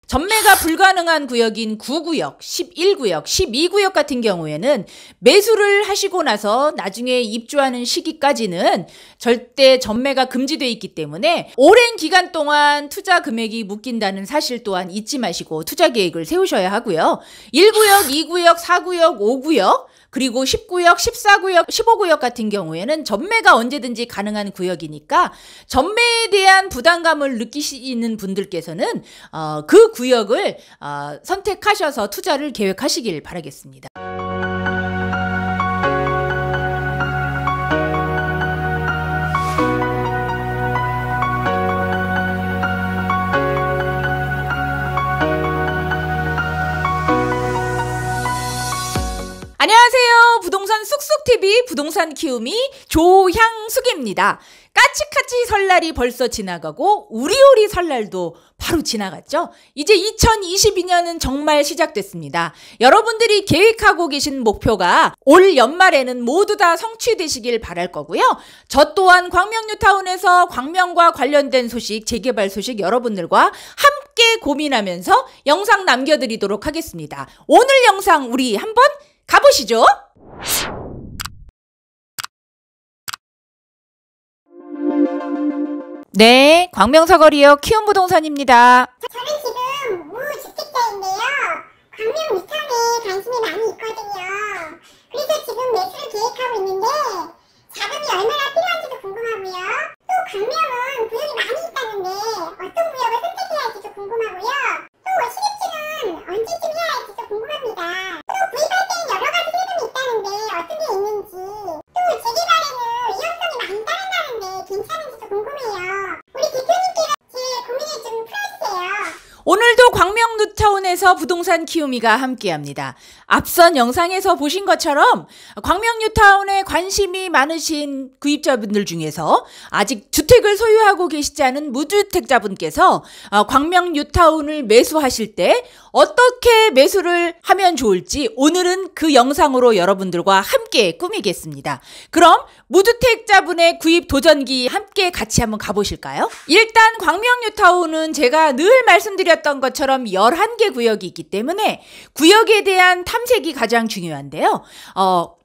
전매가 불가능한 구역인 9구역, 11구역, 12구역 같은 경우에는 매수를 하시고 나서 나중에 입주하는 시기까지는 절대 전매가 금지되어 있기 때문에 오랜 기간 동안 투자 금액이 묶인다는 사실 또한 잊지 마시고 투자 계획을 세우셔야 하고요. 1구역, 2구역, 4구역, 5구역 그리고 10구역, 14구역, 15구역 같은 경우에는 전매가 언제든지 가능한 구역이니까 전매에 대한 부담감을 느끼시는 분들께서는 그 구역을 선택하셔서 투자를 계획하시길 바라겠습니다. 안녕하세요. 부동산 쑥쑥TV 부동산 키우미 조향숙입니다. 까치까치 설날이 벌써 지나가고 우리오리 설날도 바로 지나갔죠. 이제 2022년은 정말 시작됐습니다. 여러분들이 계획하고 계신 목표가 올 연말에는 모두 다 성취되시길 바랄 거고요. 저 또한 광명뉴타운에서 광명과 관련된 소식, 재개발 소식 여러분들과 함께 고민하면서 영상 남겨드리도록 하겠습니다. 오늘 영상 우리 한번 가보시죠. 네, 광명사거리역 키움부동산입니다. 저는 지금 무주택자인데요. 광명 뉴타운에 관심이 많이 있거든요. 그래서 지금 매수를 계획하고 있는데 자금이 얼마나 필요한지도 궁금하고요. 또 광명은 구역이 많이 있다는데 어떤 구역을 선택해야 할지도 궁금하고요. 또 실입주는 언제쯤 해야 할지도 궁금합니다. 또 구입할 때는 여러 가지 세금이 있다는데 어떤 게 있는지, 또 재개발에는 위험성이 많이 따른다는데 괜찮은지도 궁금해요. 우리 대표님께서 제 고민을 좀 풀어주세요. 오늘도 광명뉴타운에서 부동산 키우미가 함께합니다. 앞선 영상에서 보신 것처럼 광명뉴타운에 관심이 많으신 구입자분들 중에서 아직 주택을 소유하고 계시지 않은 무주택자분께서 광명뉴타운을 매수하실 때 어떻게 매수를 하면 좋을지 오늘은 그 영상으로 여러분들과 함께 꾸미겠습니다. 그럼 무주택자분의 구입 도전기 함께 같이 한번 가보실까요? 일단 광명뉴타운은 제가 늘 말씀드렸던 것처럼 11개 구역이 있기 때문에 구역에 대한 탐색이 가장 중요한데요.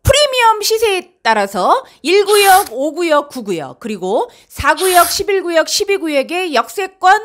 프리미엄 시세에 따라서 1구역, 5구역, 9구역, 그리고 4구역, 11구역, 12구역의 역세권,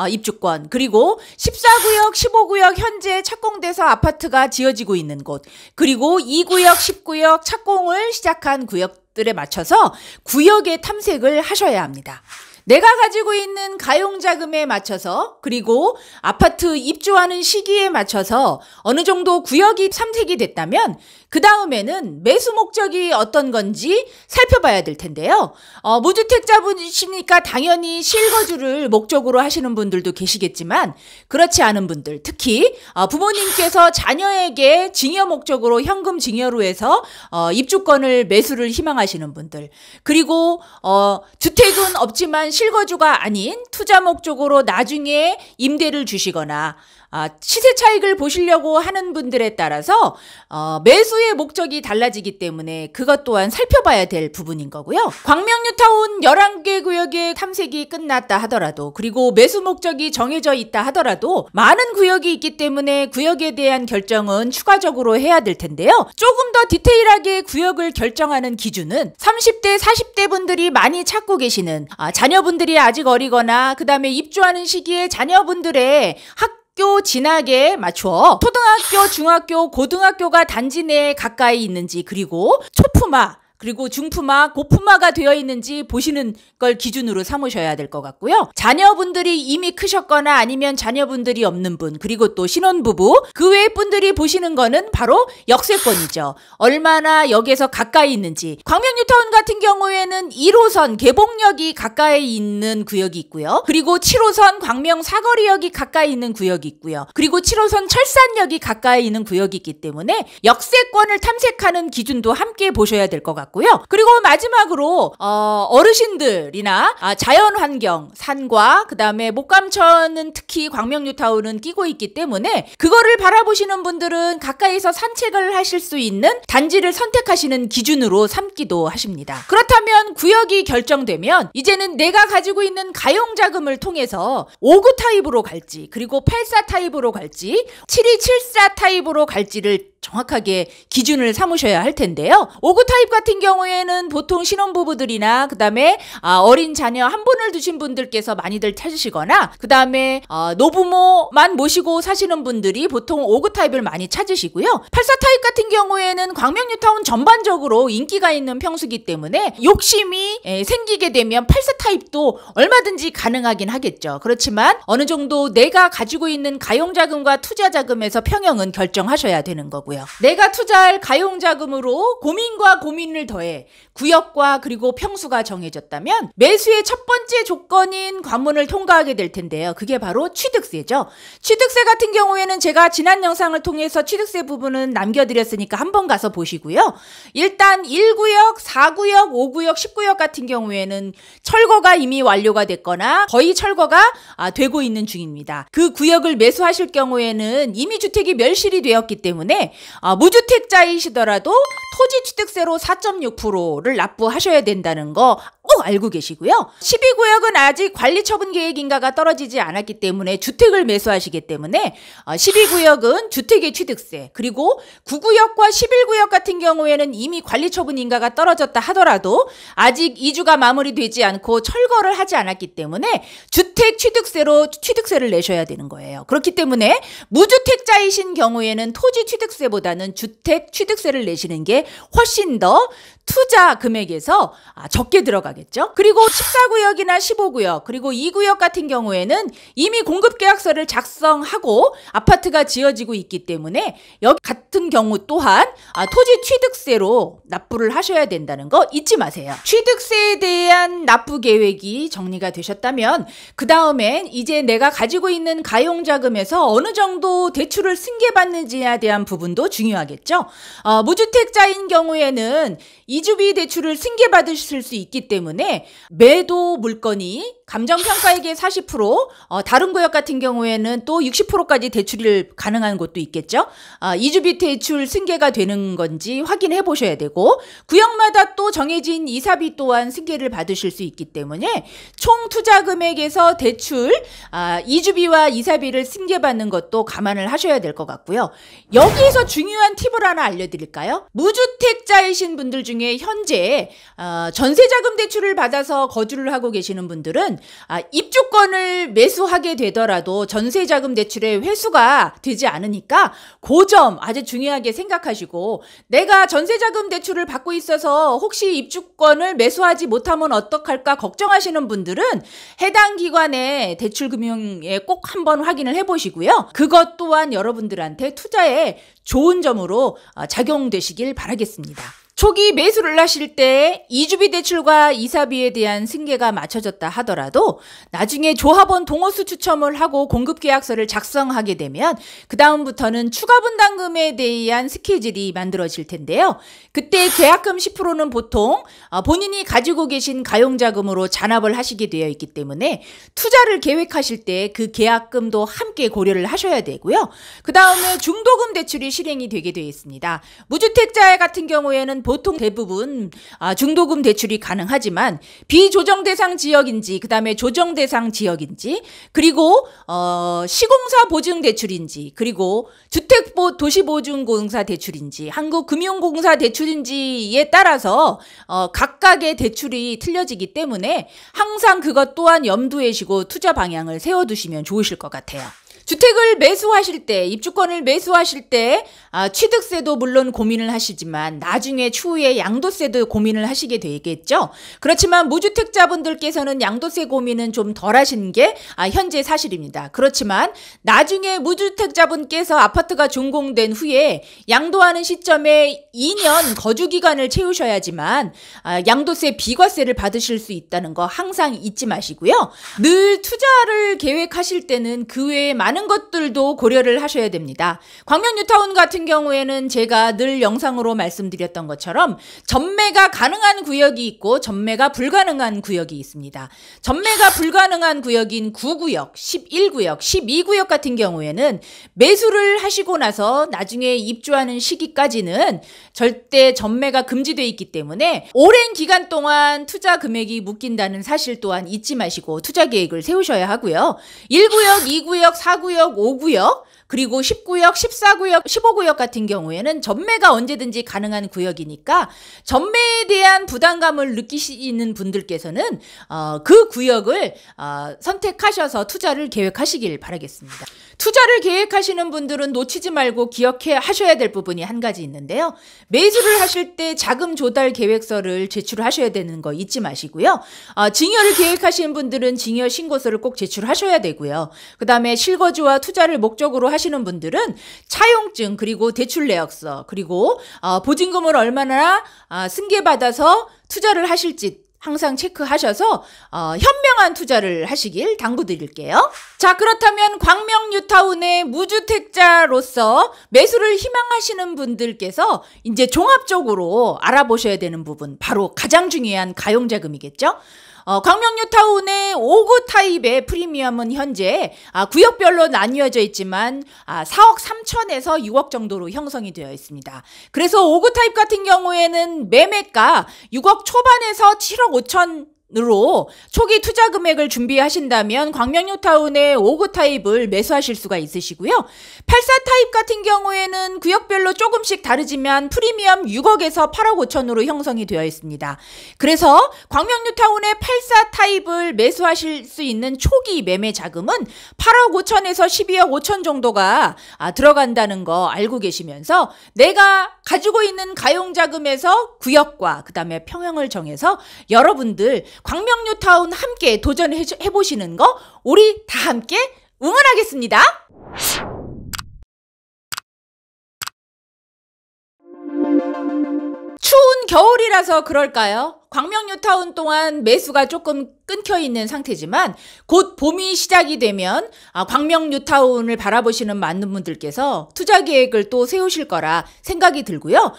입주권, 그리고 14구역, 15구역 현재 착공돼서 아파트가 지어지고 있는 곳, 그리고 2구역, 10구역 착공을 시작한 구역들에 맞춰서 구역의 탐색을 하셔야 합니다. 내가 가지고 있는 가용자금에 맞춰서 그리고 아파트 입주하는 시기에 맞춰서 어느 정도 구역이 탐색이 됐다면 그 다음에는 매수 목적이 어떤 건지 살펴봐야 될 텐데요. 무주택자분이시니까 당연히 실거주를 목적으로 하시는 분들도 계시겠지만 그렇지 않은 분들, 특히 부모님께서 자녀에게 증여 목적으로 현금 증여로 해서 입주권을 매수를 희망하시는 분들, 그리고 주택은 없지만 실거주가 아닌 투자 목적으로 나중에 임대를 주시거나 시세 차익을 보시려고 하는 분들에 따라서 매수의 목적이 달라지기 때문에 그것 또한 살펴봐야 될 부분인 거고요. 광명뉴타운 11개 구역의 탐색이 끝났다 하더라도 그리고 매수 목적이 정해져 있다 하더라도 많은 구역이 있기 때문에 구역에 대한 결정은 추가적으로 해야 될 텐데요. 조금 더 디테일하게 구역을 결정하는 기준은 30대, 40대 분들이 많이 찾고 계시는 자녀분들이 아직 어리거나 그 다음에 입주하는 시기에 자녀분들의 학교 진학에 맞춰 초등학교, 중학교, 고등학교가 단지 내에 가까이 있는지 그리고 초품화 그리고 중품화, 고품화가 되어 있는지 보시는 걸 기준으로 삼으셔야 될 것 같고요. 자녀분들이 이미 크셨거나 아니면 자녀분들이 없는 분, 그리고 또 신혼부부, 그 외의 분들이 보시는 거는 바로 역세권이죠. 얼마나 역에서 가까이 있는지. 광명뉴타운 같은 경우에는 1호선 개봉역이 가까이 있는 구역이 있고요. 그리고 7호선 광명 사거리역이 가까이 있는 구역이 있고요. 그리고 7호선 철산역이 가까이 있는 구역이 있기 때문에 역세권을 탐색하는 기준도 함께 보셔야 될 것 같고요. 같고요. 그리고 마지막으로 어르신들이나 자연환경, 산과 그 다음에 목감천은 특히 광명뉴타운은 끼고 있기 때문에 그거를 바라보시는 분들은 가까이서 산책을 하실 수 있는 단지를 선택하시는 기준으로 삼기도 하십니다. 그렇다면 구역이 결정되면 이제는 내가 가지고 있는 가용자금을 통해서 59 타입으로 갈지, 그리고 84 타입으로 갈지, 7274 타입으로 갈지를 정확하게 기준을 삼으셔야 할 텐데요. 59 타입 같은 경우에는 보통 신혼부부들이나 그 다음에 어린 자녀 한 분을 두신 분들께서 많이들 찾으시거나 그 다음에 노부모만 모시고 사시는 분들이 보통 59 타입을 많이 찾으시고요. 84 타입 같은 경우에는 광명뉴타운 전반적으로 인기가 있는 평수기 때문에 욕심이 생기게 되면 84 타입도 얼마든지 가능하긴 하겠죠. 그렇지만 어느 정도 내가 가지고 있는 가용자금과 투자자금에서 평형은 결정하셔야 되는 거고요. 내가 투자할 가용자금으로 고민과 고민을 더해 구역과 그리고 평수가 정해졌다면 매수의 첫 번째 조건인 관문을 통과하게 될 텐데요. 그게 바로 취득세죠. 취득세 같은 경우에는 제가 지난 영상을 통해서 취득세 부분은 남겨드렸으니까 한번 가서 보시고요. 일단 1구역, 4구역, 5구역, 10구역 같은 경우에는 철거가 이미 완료가 됐거나 거의 철거가 되고 있는 중입니다. 그 구역을 매수하실 경우에는 이미 주택이 멸실이 되었기 때문에 무주택자이시더라도 토지취득세로 4.6%를 납부하셔야 된다는 거 꼭 알고 계시고요. 12구역은 아직 관리처분계획인가가 떨어지지 않았기 때문에 주택을 매수하시기 때문에 12구역은 주택의 취득세, 그리고 9구역과 11구역 같은 경우에는 이미 관리처분인가가 떨어졌다 하더라도 아직 이주가 마무리되지 않고 철거를 하지 않았기 때문에 주택 취득세로 취득세를 내셔야 되는 거예요. 그렇기 때문에 무주택자이신 경우에는 토지 취득세보다는 주택 취득세를 내시는 게 훨씬 더 투자 금액에서 적게 들어가겠죠. 그리고 14구역이나 15구역 그리고 2구역 같은 경우에는 이미 공급계약서를 작성하고 아파트가 지어지고 있기 때문에 여기 같은 경우 또한 토지 취득세로 납부를 하셔야 된다는 거 잊지 마세요. 취득세에 대한 납부 계획이 정리가 되셨다면 그 다음엔 이제 내가 가지고 있는 가용자금에서 어느 정도 대출을 승계받는지에 대한 부분도 중요하겠죠. 무주택자인 경우에는 이주비 대출을 승계받으실 수 있기 때문에 매도 물건이 감정평가액의 40%, 다른 구역 같은 경우에는 또 60%까지 대출이 가능한 곳도 있겠죠. 이주비 대출 승계가 되는 건지 확인해 보셔야 되고 구역마다 또 정해진 이사비 또한 승계를 받으실 수 있기 때문에 총 투자 금액에서 대출, 이주비와 이사비를 승계받는 것도 감안을 하셔야 될 것 같고요. 여기에서 중요한 팁을 하나 알려드릴까요? 무주택자이신 분들 중에 현재 전세자금 대출을 받아서 거주를 하고 계시는 분들은 입주권을 매수하게 되더라도 전세자금 대출의 회수가 되지 않으니까 그 점 아주 중요하게 생각하시고 내가 전세자금 대출을 받고 있어서 혹시 입주권을 매수하지 못하면 어떡할까 걱정하시는 분들은 해당 기관의 대출 금융에 꼭 한번 확인을 해보시고요. 그것 또한 여러분들한테 투자에 좋은 점으로 작용되시길 바라겠습니다. 초기 매수를 하실 때 이주비 대출과 이사비에 대한 승계가 맞춰졌다 하더라도 나중에 조합원 동호수 추첨을 하고 공급계약서를 작성하게 되면 그 다음부터는 추가 분담금에 대한 스케줄이 만들어질 텐데요. 그때 계약금 10%는 보통 본인이 가지고 계신 가용자금으로 잔압을 하시게 되어 있기 때문에 투자를 계획하실 때 그 계약금도 함께 고려를 하셔야 되고요. 그 다음에 중도금 대출이 실행이 되게 되어 있습니다. 무주택자 같은 경우에는 보통 대부분 중도금 대출이 가능하지만 비조정 대상 지역인지 그 다음에 조정 대상 지역인지 그리고 시공사 보증 대출인지 그리고 주택도시보증공사 대출인지 한국금융공사 대출인지에 따라서 각각의 대출이 틀려지기 때문에 항상 그것 또한 염두에 두시고 투자 방향을 세워두시면 좋으실 것 같아요. 주택을 매수하실 때, 입주권을 매수하실 때 취득세도 물론 고민을 하시지만 나중에 추후에 양도세도 고민을 하시게 되겠죠. 그렇지만 무주택자분들께서는 양도세 고민은 좀 덜 하시는 게 현재 사실입니다. 그렇지만 나중에 무주택자분께서 아파트가 준공된 후에 양도하는 시점에 2년 거주기간을 채우셔야지만 양도세 비과세를 받으실 수 있다는 거 항상 잊지 마시고요. 늘 투자를 계획하실 때는 그 외에 많은 많은 것들도 고려를 하셔야 됩니다. 광명 뉴타운 같은 경우에는 제가 늘 영상으로 말씀드렸던 것처럼 전매가 가능한 구역이 있고 전매가 불가능한 구역이 있습니다. 전매가 불가능한 구역인 9구역, 11구역, 12구역 같은 경우에는 매수를 하시고 나서 나중에 입주하는 시기까지는 절대 전매가 금지되어 있기 때문에 오랜 기간 동안 투자 금액이 묶인다는 사실 또한 잊지 마시고 투자 계획을 세우셔야 하고요. 1구역, 2구역, 4구역, 5구역, 그리고 10구역, 14구역, 15구역 같은 경우에는 전매가 언제든지 가능한 구역이니까 전매에 대한 부담감을 느끼시는 분들께서는 그 구역을 선택하셔서 투자를 계획하시길 바라겠습니다. 투자를 계획하시는 분들은 놓치지 말고 기억해 하셔야 될 부분이 한 가지 있는데요. 매수를 하실 때 자금 조달 계획서를 제출하셔야 되는 거 잊지 마시고요. 증여를 계획하시는 분들은 증여 신고서를 꼭 제출하셔야 되고요. 그 다음에 실거주와 투자를 목적으로 하시는 분들은 차용증 그리고 대출 내역서 그리고 보증금을 얼마나 승계받아서 투자를 하실지 항상 체크하셔서 현명한 투자를 하시길 당부드릴게요. 자, 그렇다면 광명 뉴타운의 무주택자로서 매수를 희망하시는 분들께서 이제 종합적으로 알아보셔야 되는 부분, 바로 가장 중요한 가용자금이겠죠. 광명 뉴타운의 5구 타입의 프리미엄은 현재 구역별로 나뉘어져 있지만 4억 3천에서 6억 정도로 형성이 되어 있습니다. 그래서 5구 타입 같은 경우에는 매매가 6억 초반에서 7억 5천 으로 초기 투자 금액을 준비하신다면 광명 뉴타운의 5구 타입을 매수하실 수가 있으시고요. 84 타입 같은 경우에는 구역별로 조금씩 다르지만 프리미엄 6억에서 8억 5천으로 형성이 되어 있습니다. 그래서 광명 뉴타운의 84 타입을 매수하실 수 있는 초기 매매 자금은 8억 5천에서 12억 5천 정도가 들어간다는 거 알고 계시면서 내가 가지고 있는 가용자금에서 구역과 그 다음에 평형을 정해서 여러분들 광명 뉴타운 함께 도전해 보시는 거 우리 다 함께 응원하겠습니다. 추운 겨울이라서 그럴까요? 광명 뉴타운 또한 매수가 조금 끊겨 있는 상태지만 곧 봄이 시작이 되면 광명 뉴타운을 바라보시는 많은 분들께서 투자 계획을 또 세우실 거라 생각이 들고요.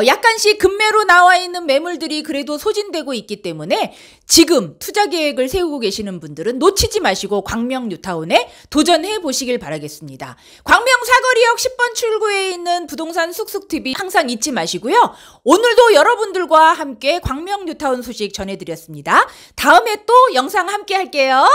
약간씩 급매로 나와 있는 매물들이 그래도 소진되고 있기 때문에 지금 투자 계획을 세우고 계시는 분들은 놓치지 마시고 광명 뉴타운에 도전해 보시길 바라겠습니다. 광명 사거리역 10번 출구에 있는 부동산 쑥쑥TV 항상 잊지 마시고요. 오늘도 여러분들과 함께 광명 뉴타운 소식 전해드렸습니다. 다음에 또 영상 함께 할게요.